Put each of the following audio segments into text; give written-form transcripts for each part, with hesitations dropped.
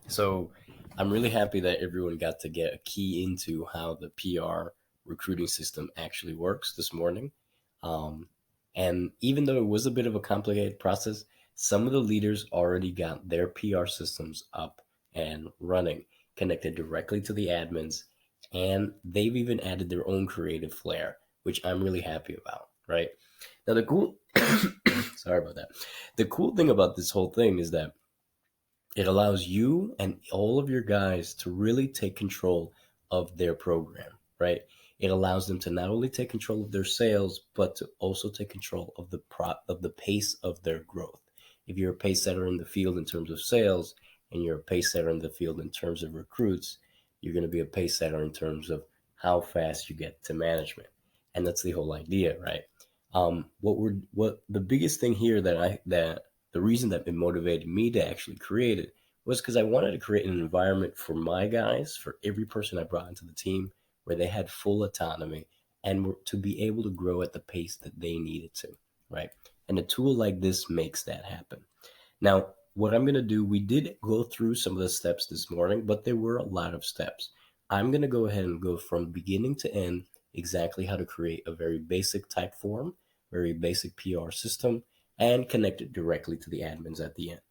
So I'm really happy that everyone got to get a key into how the PR recruiting system actually works this morning. Um, and even though it was a bit of a complicated process, some of the leaders already got their PR systems up and running, connected directly to the admins, and they've even added their own creative flair, which I'm really happy about, right? Now the cool sorry about that. The cool thing about this whole thing is that it allows you and all of your guys to really take control of their program, right? It allows them to not only take control of their sales, but to also take control of the pace of their growth. If you're a pace setter in the field in terms of sales, and you're a pace setter in the field in terms of recruits, you're going to be a pace setter in terms of how fast you get to management, and that's the whole idea, right? What the biggest thing here that the reason that it motivated me to actually create it was because I wanted to create an environment for my guys, for every person I brought into the team, where they had full autonomy and were to be able to grow at the pace that they needed to, right? And a tool like this makes that happen. Now, what I'm going to do, we did go through some of the steps this morning, but there were a lot of steps. I'm going to go ahead and go from beginning to end exactly how to create a very basic type form, very basic PR system, and connect it directly to the admins at the end.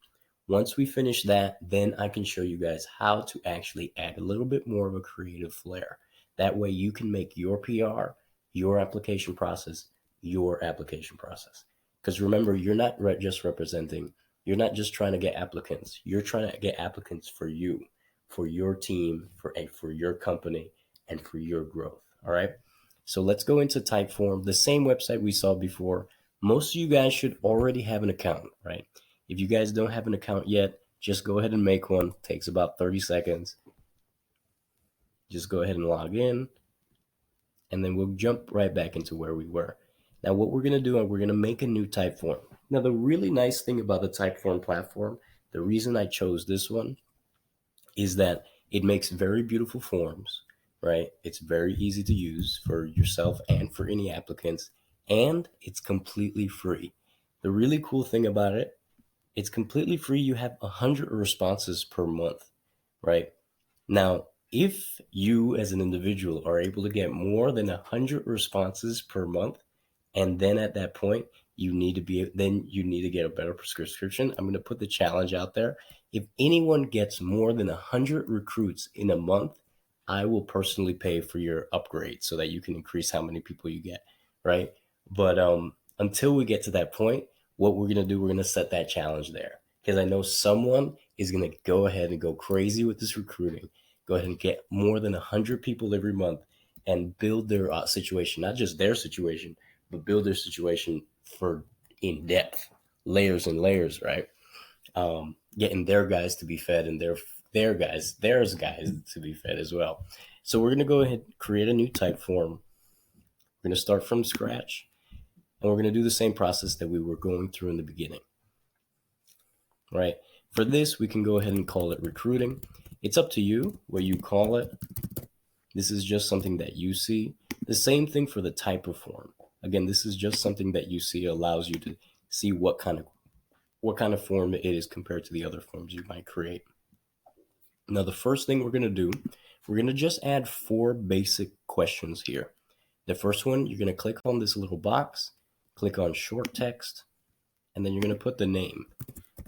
Once we finish that, then I can show you guys how to actually add a little bit more of a creative flair. That way you can make your PR, your application process, your application process. Because remember, you're not just representing, you're not just trying to get applicants. You're trying to get applicants for you, for your team, for your company, and for your growth. All right. So let's go into Typeform, the same website we saw before. Most of you guys should already have an account, right? If you guys don't have an account yet, just go ahead and make one. It takes about 30 seconds. Just go ahead and log in, and then we'll jump right back into where we were. Now, what we're going to do, we're going to make a new Typeform. Now, the really nice thing about the Typeform platform, the reason I chose this one is that it makes very beautiful forms, right? It's very easy to use for yourself and for any applicants, and it's completely free. The really cool thing about it, it's completely free. You have 100 responses per month, right? Now, if you as an individual are able to get more than 100 responses per month, and then at that point, you need to get a better prescription. I'm going to put the challenge out there. If anyone gets more than 100 recruits in a month, I will personally pay for your upgrade so that you can increase how many people you get, right? But until we get to that point, what we're going to do, we're going to set that challenge there because I know someone is going to go ahead and go crazy with this recruiting, go ahead and get more than 100 people every month and build their situation, not just their situation, but build their situation for in depth, layers and layers, right? Getting their guys to be fed and theirs guys to be fed as well. So we're gonna go ahead and create a new type form. We're gonna start from scratch, and we're gonna do the same process that we were going through in the beginning, right? For this, we can go ahead and call it recruiting. It's up to you what you call it. This is just something that you see. The same thing for the type of form. Again, this is just something that you see. It allows you to see what kind of form it is compared to the other forms you might create. Now, the first thing we're going to do, we're going to just add 4 basic questions here. The first one, you're going to click on this little box, click on short text, and then you're going to put the name,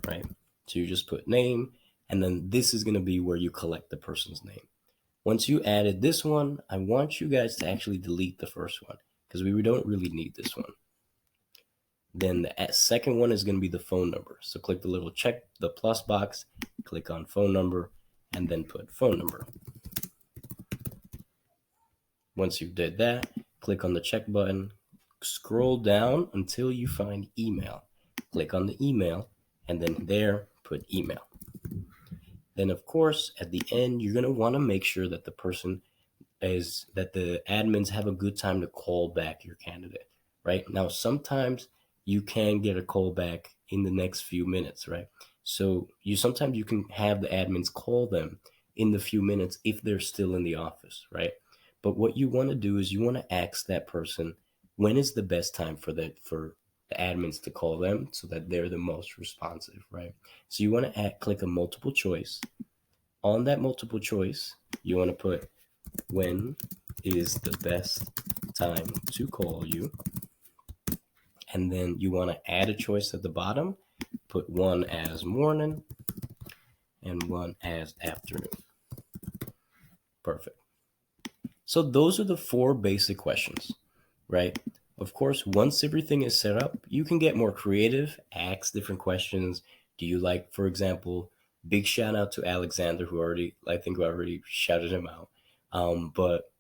right? So you just put name, and then this is going to be where you collect the person's name. Once you added this one, I want you guys to actually delete the first one because we don't really need this one. Then the second one is going to be the phone number. So click the little check, the plus box, click on phone number, and then put phone number. Once you did that, click on the check button, scroll down until you find email. Click on the email, and then there, put email. Then, of course, at the end, you're going to want to make sure that that the admins have a good time to call back your candidate, right? Now, sometimes you can get a call back in the next few minutes, right? So sometimes you can have the admins call them in the few minutes if they're still in the office, right? But what you want to do is you want to ask that person when is the best time for the admins to call them so that they're the most responsive, right? So you want to click a multiple choice. On that multiple choice, you want to put when is the best time to call you. And then you want to add a choice at the bottom, put one as morning and one as afternoon. Perfect. So those are the 4 basic questions, right? Of course, once everything is set up, you can get more creative, ask different questions. Do you like, for example, big shout out to Alexander, who I think we already shouted him out. But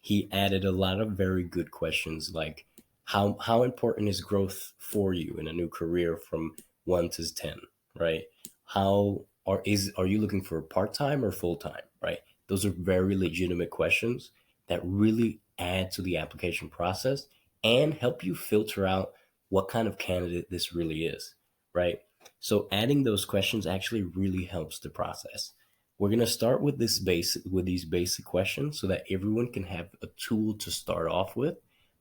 he added a lot of very good questions, like how important is growth for you in a new career from 1 to 10, right? Are you looking for part-time or full-time, right? Those are very legitimate questions that really add to the application process and help you filter out what kind of candidate this really is, right? So adding those questions actually really helps the process. We're going to start with these basic questions so that everyone can have a tool to start off with.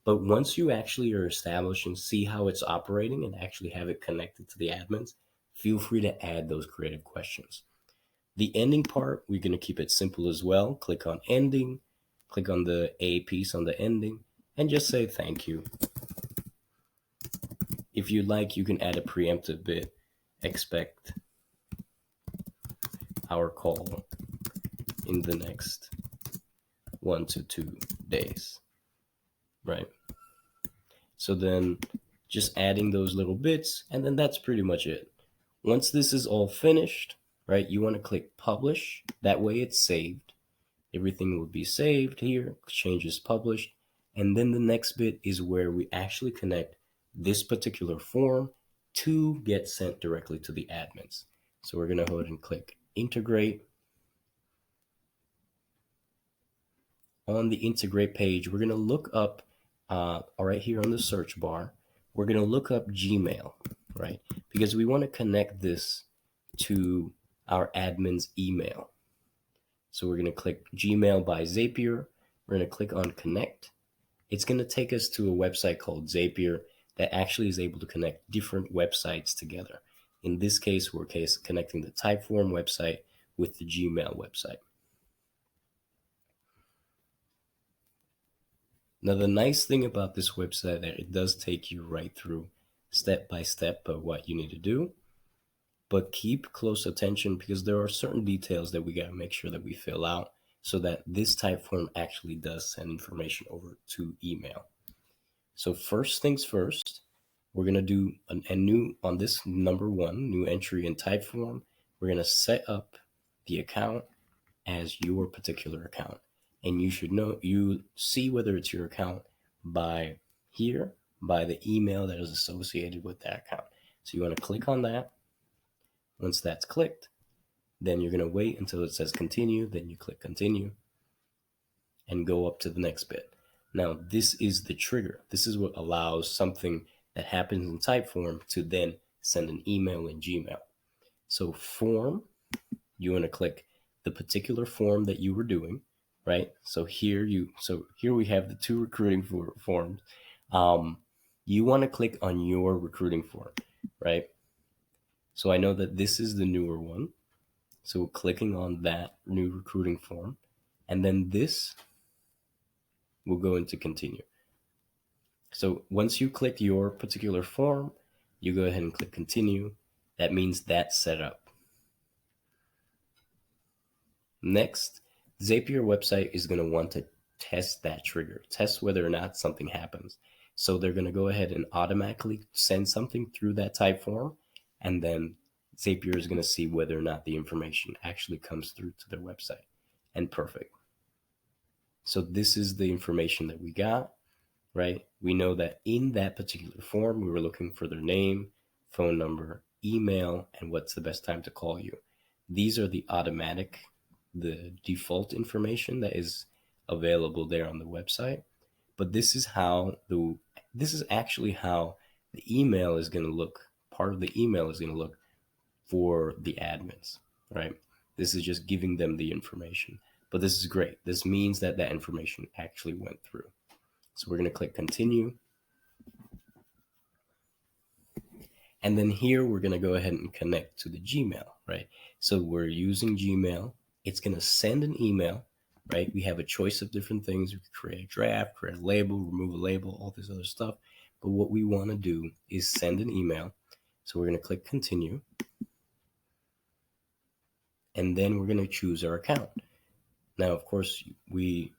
But once you actually are established and see how it's operating and actually have it connected to the admins, feel free to add those creative questions. The ending part, we're going to keep it simple as well. Click on ending, click on the A piece on the ending, and just say thank you. If you'd like, you can add a preemptive bit. Expect our call in the next 1 to 2 days, right? So then just adding those little bits, and then that's pretty much it. Once this is all finished, right, you want to click publish. That way it's saved. Everything will be saved here, changes published. And then the next bit is where we actually connect this particular form to get sent directly to the admins. So we're going to go ahead and click integrate. On the integrate page, we're going to look up, right here on the search bar, we're going to look up Gmail, right? Because we want to connect this to our admin's email. So we're going to click Gmail by Zapier. We're going to click on connect. It's going to take us to a website called Zapier that actually is able to connect different websites together. In this case, we're connecting the Typeform website with the Gmail website. Now, the nice thing about this website that it does take you right through step by step of what you need to do, but keep close attention because there are certain details that we got to make sure that we fill out so that this Typeform actually does send information over to email. So first things first, we're going to do a new, on this number 1, new entry in Typeform, we're going to set up the account as your particular account. And you should know, you see whether it's your account by here, by the email that is associated with that account. So you want to click on that. Once that's clicked, then you're going to wait until it says continue. Then you click continue and go up to the next bit. Now, this is the trigger. This is what allows something that happens in Typeform to then send an email in Gmail. So form, you want to click the particular form that you were doing, right? So here we have the 2 recruiting forms. You want to click on your recruiting form, right? So I know that this is the newer one. So clicking on that new recruiting form, and then this will go into continue. So once you click your particular form, you go ahead and click continue. That means that's set up. Next, Zapier website is going to want to test that trigger, test whether or not something happens. So they're going to go ahead and automatically send something through that Typeform, and then Zapier is going to see whether or not the information actually comes through to their website. And perfect. So this is the information that we got, right? We know that in that particular form, we were looking for their name, phone number, email, and what's the best time to call you. These are the default information that is available there on the website. But this is actually how the email is going to look. Part of the email is going to look for the admins, right? This is just giving them the information. But this is great. This means that that information actually went through. So we're going to click continue. And then here we're going to go ahead and connect to the Gmail, right? So we're using Gmail. It's going to send an email, right? We have a choice of different things. We can create a draft, create a label, remove a label, all this other stuff. But what we want to do is send an email. So we're going to click continue. And then we're going to choose our account. Now, of course, we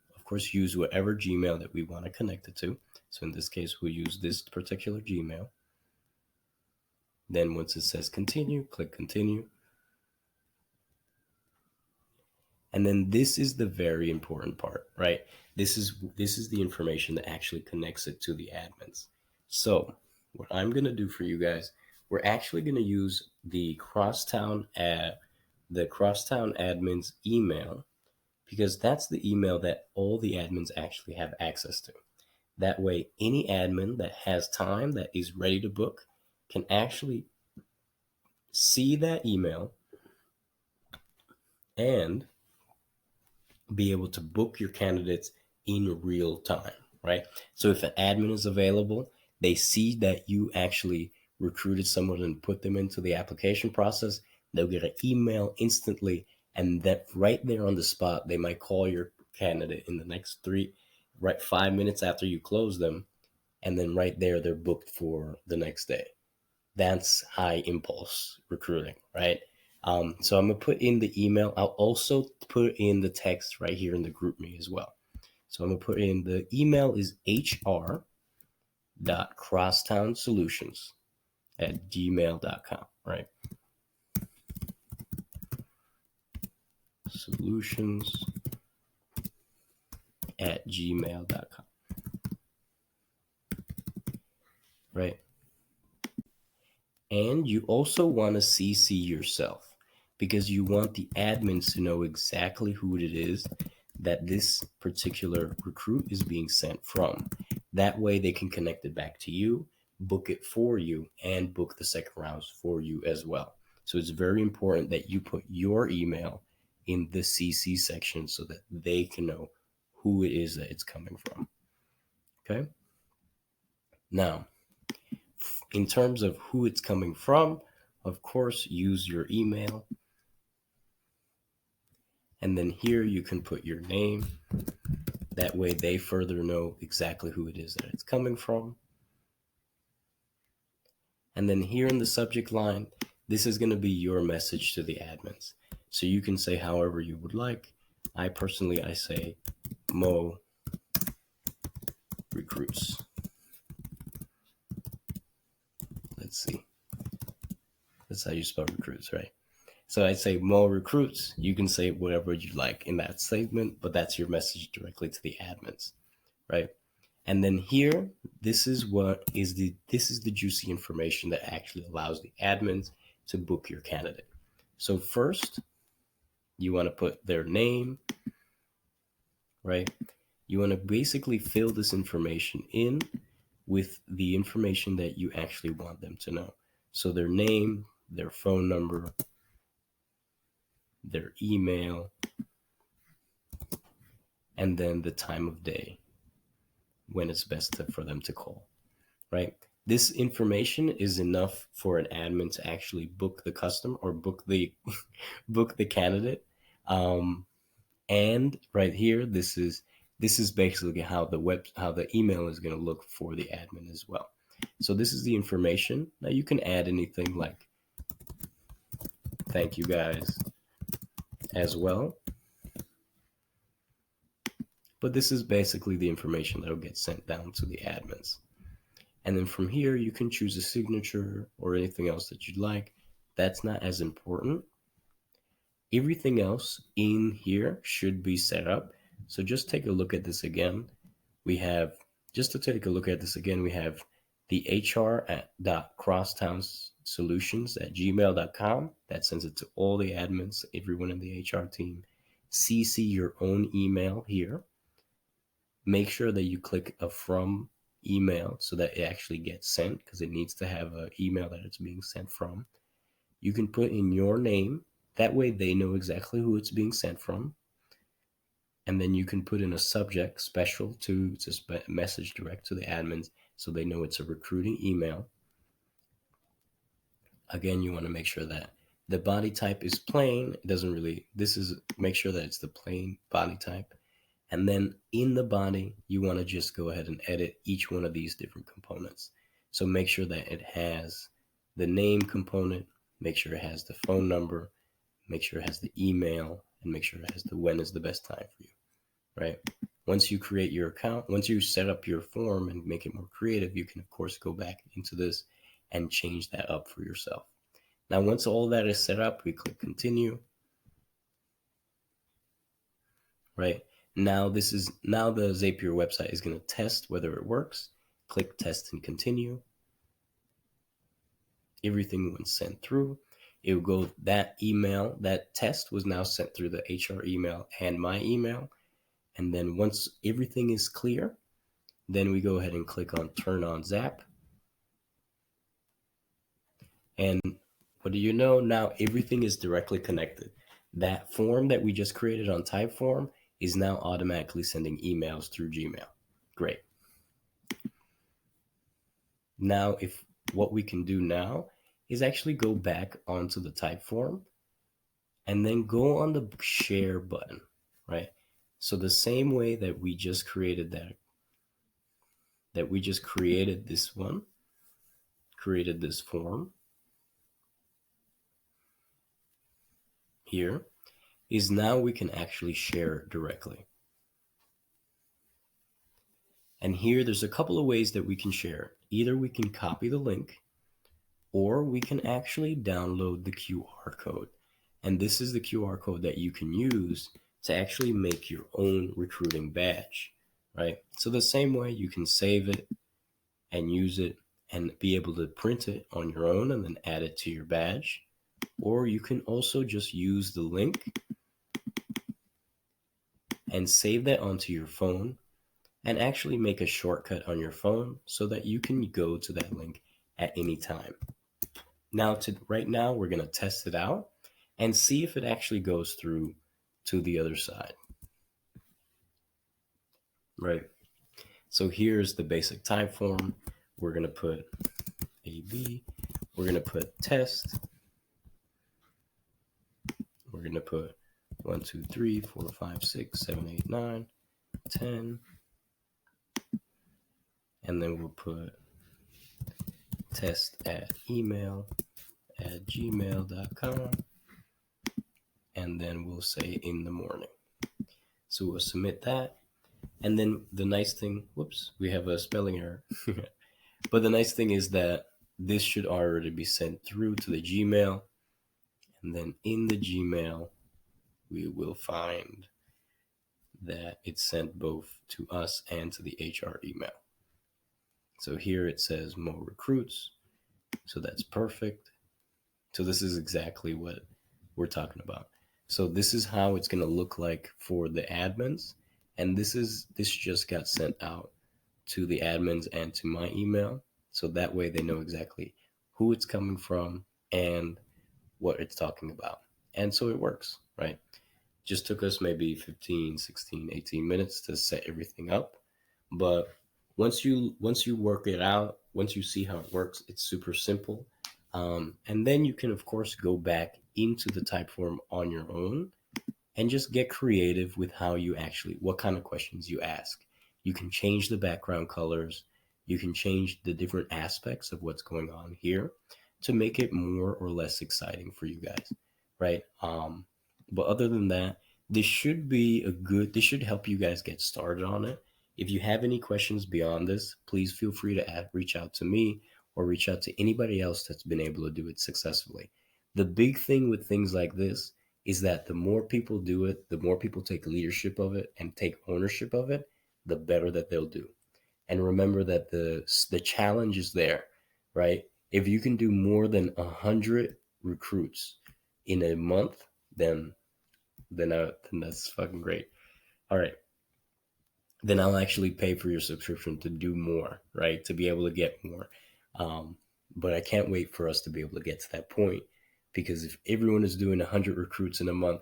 use whatever Gmail that we want to connect it to. So in this case, we'll use this particular Gmail. Then once it says continue, click continue. And then this is the very important part, right? This is the information that actually connects it to the admins. So what I'm going to do for you guys, we're actually going to use the Crosstown admins email, because that's the email that all the admins actually have access to. That way, any admin that has time, that is ready to book, can actually see that email and be able to book your candidates in real time, right? So if an admin is available, they see that you actually recruited someone and put them into the application process, they'll get an email instantly, and that right there on the spot, they might call your candidate in the next 5 minutes after you close them, and then right there, they're booked for the next day. That's high impulse recruiting, right? So I'm gonna put in the email. I'll also put in the text right here in the GroupMe as well. So I'm gonna put in the email is hr.crosstownsolutions@gmail.com, right? Solutions@gmail.com, right? And you also want to CC yourself, because you want the admins to know exactly who it is that this particular recruit is being sent from. That way they can connect it back to you, book it for you, and book the second rounds for you as well. So it's very important that you put your email in the CC section so that they can know who it is that it's coming from. Okay? Now, in terms of who it's coming from, of course, use your email. And then here you can put your name. That way they further know exactly who it is that it's coming from. And then here in the subject line, this is going to be your message to the admins. So you can say however you would like. I say Mo recruits. Let's see. That's how you spell recruits, right? So I say Mo recruits. You can say whatever you like in that statement, but that's your message directly to the admins, right? And then here, this is the juicy information that actually allows the admins to book your candidate. So first, you want to put their name, right? You want to basically fill this information in with the information that you actually want them to know. So their name, their phone number, their email, and then the time of day when it's best for them to call, right? This information is enough for an admin to actually book the customer or book the book the candidate. And right here, this is basically how the email is going to look for the admin as well. So this is the information. Now you can add anything like thank you guys as well. But this is basically the information that will get sent down to the admins. And then from here, you can choose a signature or anything else that you'd like. That's not as important. Everything else in here should be set up. So just take a look at this again. We have the hr.crosstownsolutions@gmail.com. That sends it to all the admins, everyone in the HR team. CC your own email here. Make sure that you click a from email so that it actually gets sent, because it needs to have an email that it's being sent from. You can put in your name. That way they know exactly who it's being sent from. And then you can put in a subject special to message direct to the admins so they know it's a recruiting email. again, you want to make sure that the body type is plain. It doesn't really, make sure that it's the plain body type. And then in the body, you want to just go ahead and edit each one of these different components. So make sure that it has the name component, make sure it has the phone number, make sure it has the email, and make sure it has the when is the best time for you, right? Once you create your account, once you set up your form and make it more creative, you can of course go back into this and change that up for yourself. Now, once all that is set up, we click continue, right? Now the Zapier website is going to test whether it works. Click test and continue. Everything went sent through. It will go, that email, that test was now sent through the HR email and my email. And then once everything is clear, then we go ahead and click on turn on Zap. And what do you know? Now everything is directly connected. That form that we just created on Typeform is now automatically sending emails through Gmail. Great. Now, what we can do now is actually go back onto the Typeform and then go on the share button, right? So the same way that we just created this one, created this form here, is now we can actually share it directly. And here there's a couple of ways that we can share. Either we can copy the link, or we can actually download the QR code. And this is the QR code that you can use to actually make your own recruiting badge, right? So the same way you can save it and use it and be able to print it on your own and then add it to your badge. Or you can also just use the link and save that onto your phone and actually make a shortcut on your phone so that you can go to that link at any time. Now, right now, we're going to test it out and see if it actually goes through to the other side. Right. So here's the basic Typeform. We're going to put AB. We're going to put test. We're going to put 1, 2, 3, 4, 5, 6, 7, 8, 9, 10. And then we'll put test at email@gmail.com. And then we'll say in the morning. So we'll submit that. And then the nice thing, whoops, we have a spelling error. But the nice thing is that this should already be sent through to the Gmail. And then in the Gmail, we will find that it's sent both to us and to the HR email. So here it says more recruits. So that's perfect. So this is exactly what we're talking about. So this is how it's going to look like for the admins. And this just got sent out to the admins and to my email. So that way they know exactly who it's coming from and what it's talking about. And so it works, right? Just took us maybe 15, 16, 18 minutes to set everything up. But once you work it out, once you see how it works, it's super simple. And then you can, of course, go back into the Typeform on your own and just get creative with what kind of questions you ask. You can change the background colors. You can change the different aspects of what's going on here to make it more or less exciting for you guys, right? But other than that, this should help you guys get started on it. If you have any questions beyond this, please feel free to reach out to me or reach out to anybody else that's been able to do it successfully. The big thing with things like this is that the more people do it, the more people take leadership of it and take ownership of it, the better that they'll do. And remember that the challenge is there, right? If you can do more than 100 recruits in a month, then that's fucking great. All right. Then I'll actually pay for your subscription to do more, right? To be able to get more. But I can't wait for us to be able to get to that point, because if everyone is doing 100 recruits in a month,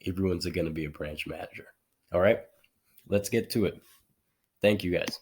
everyone's going to be a branch manager. All right, let's get to it. Thank you guys.